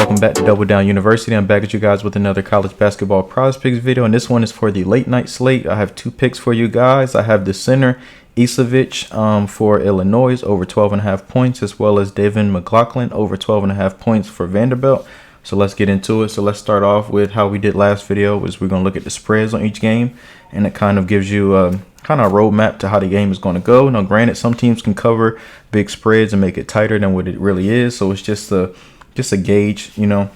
Welcome back to Double Down University. I'm back at you guys with another college basketball prize picks video, and this one is for the late night slate. I have two picks for you guys. I have the center Islavich for Illinois over 12.5 points, as well as Devin McLaughlin over 12.5 points for Vanderbilt. So let's get into it. So let's start off with how we did last video, was we're going to look at the spreads on each game, and it kind of gives you kind of a roadmap to how the game is going to go. Now, granted, some teams can cover big spreads and make it tighter than what it really is, so it's just a gauge, you know.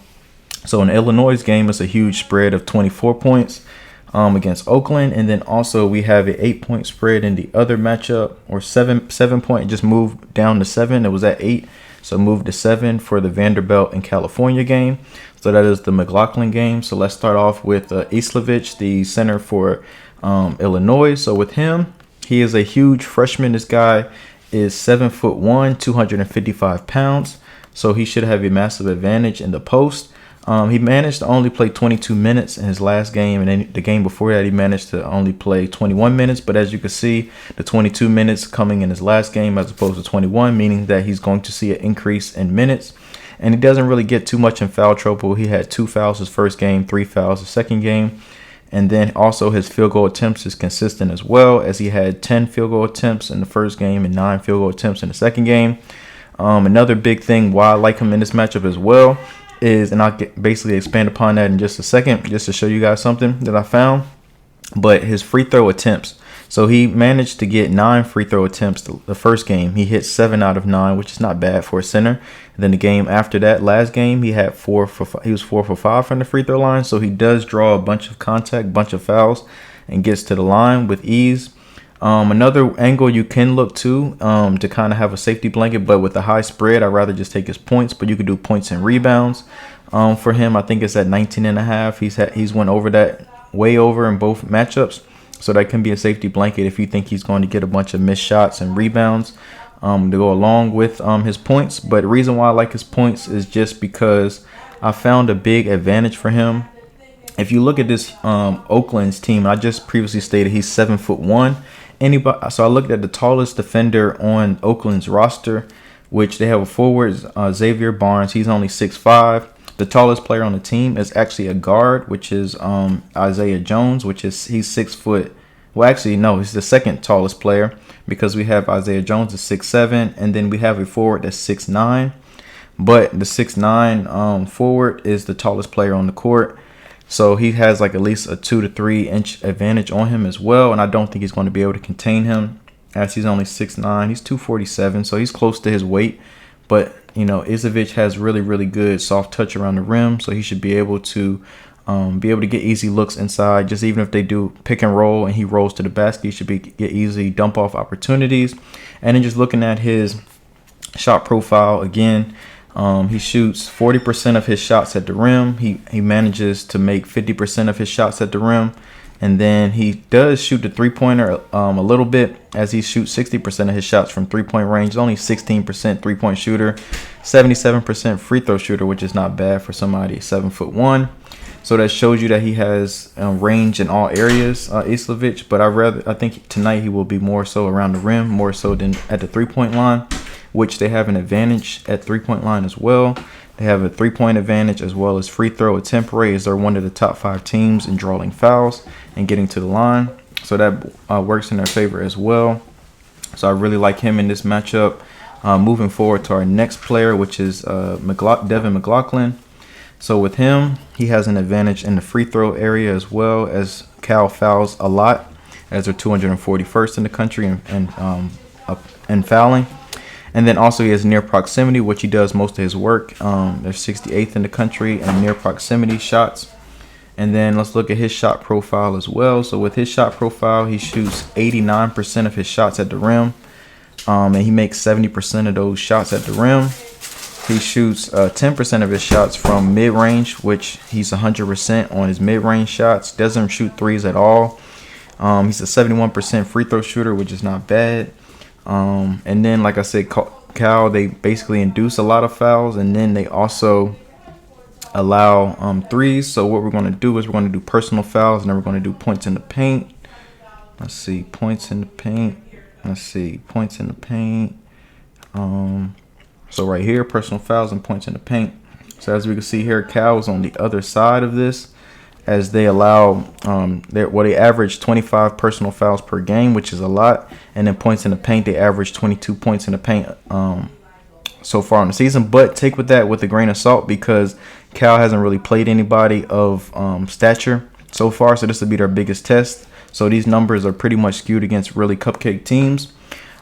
So in the Illinois game, it's a huge spread of 24 points against Oakland, and then also we have an 8-point spread in the other matchup, or 7 point. It just moved down to 7. It was at 8, so moved to 7 for the Vanderbilt and California game. So that is the McLaughlin game. So let's start off with Islavich, the center for Illinois. So with him, he is a huge freshman. This guy is 7'1", 255 pounds. So he should have a massive advantage in the post. He managed to only play 22 minutes in his last game, and then the game before that he managed to only play 21 minutes. But as you can see, the 22 minutes coming in his last game as opposed to 21, meaning that he's going to see an increase in minutes. And he doesn't really get too much in foul trouble. He had 2 fouls his first game, 3 fouls his second game. And then also his field goal attempts is consistent as well, as he had 10 field goal attempts in the first game and 9 field goal attempts in the second game. Another big thing why I like him in this matchup as well is, and I'll basically expand upon that in just a second, just to show you guys something that I found, but his free throw attempts. So he managed to get 9 free throw attempts the first game. He hit 7 out of 9, which is not bad for a center. And then the game after that, last game, he had 4 for 5. He was 4 for 5 from the free throw line. So he does draw a bunch of contact, bunch of fouls, and gets to the line with ease. Another angle you can look to kind of have a safety blanket, but with a high spread, I'd rather just take his points. But you could do points and rebounds. For him, I think it's at 19.5. He's went over that, way over in both matchups. So that can be a safety blanket if you think he's going to get a bunch of missed shots and rebounds to go along with his points. But the reason why I like his points is just because I found a big advantage for him. If you look at this Oakland's team, I just previously stated he's 7'1". So I looked at the tallest defender on Oakland's roster, which they have a forward, Xavier Barnes. He's only 6'5". The tallest player on the team is actually a guard, which is Isaiah Jones, he's 6 foot. Well, actually, no, he's the second tallest player, because we have Isaiah Jones is 6'7", and then we have a forward that's 6'9". But the 6'9" forward is the tallest player on the court. So he has like at least a 2 to 3 inch advantage on him as well. And I don't think he's going to be able to contain him, as he's only 6'9". He's 247, so he's close to his weight. But, you know, Islavich has really, really good soft touch around the rim, so he should be able to get easy looks inside. Just even if they do pick and roll and he rolls to the basket, he should get easy dump off opportunities. And then just looking at his shot profile again, he shoots 40% of his shots at the rim. He manages to make 50% of his shots at the rim. And then he does shoot the three-pointer a little bit, as he shoots 60% of his shots from three-point range. Only 16% three-point shooter, 77% free throw shooter, which is not bad for somebody 7'1". So that shows you that he has range in all areas, Islavich. But I think tonight he will be more so around the rim, more so than at the three-point line, which they have an advantage at three-point line as well. They have a 3-point advantage as well as free throw attempt rate, as they're one of the top 5 teams in drawing fouls and getting to the line. So that works in their favor as well. So I really like him in this matchup. Moving forward to our next player, which is Devin McLaughlin. So with him, he has an advantage in the free throw area as well, as Cal fouls a lot, as they're 241st in the country in fouling. And then also he has near proximity, which he does most of his work. They're 68th in the country in near proximity shots. And then let's look at his shot profile as well. So with his shot profile, he shoots 89% of his shots at the rim. And he makes 70% of those shots at the rim. He shoots 10% of his shots from mid-range, which he's 100% on his mid-range shots. Doesn't shoot threes at all. He's a 71% free throw shooter, which is not bad. And then, like I said, Cal, they basically induce a lot of fouls, and then they also allow threes. So what we're going to do is we're going to do personal fouls, and then we're going to do points in the paint. Let's see, points in the paint. So right here, personal fouls and points in the paint. So as we can see here, Cal is on the other side of this, as they allow they average 25 personal fouls per game, which is a lot, and then points in the paint, they average 22 points in the paint so far in the season. But take with that with a grain of salt, because Cal hasn't really played anybody of stature so far, so this will be their biggest test. So these numbers are pretty much skewed against really cupcake teams.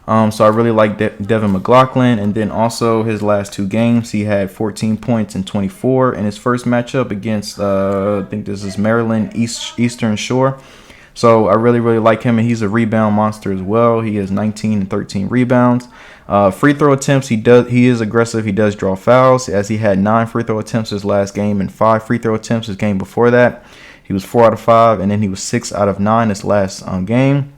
So I really like Devin McLaughlin. And then also his last 2 games, he had 14 points and 24 in his first matchup against, I think this is Maryland Eastern Shore. So I really like him, and he's a rebound monster as well. He has 19 and 13 rebounds. Free throw attempts, he is aggressive. He does draw fouls, as he had 9 free throw attempts his last game and 5 free throw attempts his game before that. He was 4 out of 5, and then he was 6 out of 9 this last game.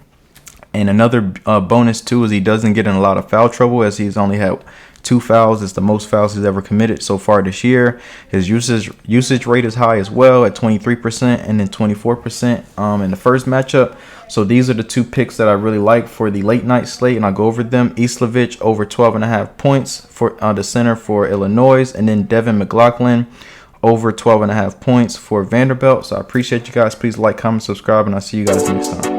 And another bonus too is he doesn't get in a lot of foul trouble, as he's only had 2 fouls. It's the most fouls he's ever committed so far this year. His usage rate is high as well at 23% and then 24% in the first matchup. So these are the 2 picks that I really like for the late night slate, and I'll go over them. Islavich over 12.5 points for the center for Illinois, and then Devin McLaughlin over 12.5 points for Vanderbilt. So I appreciate you guys. Please like, comment, subscribe, and I'll see you guys next time.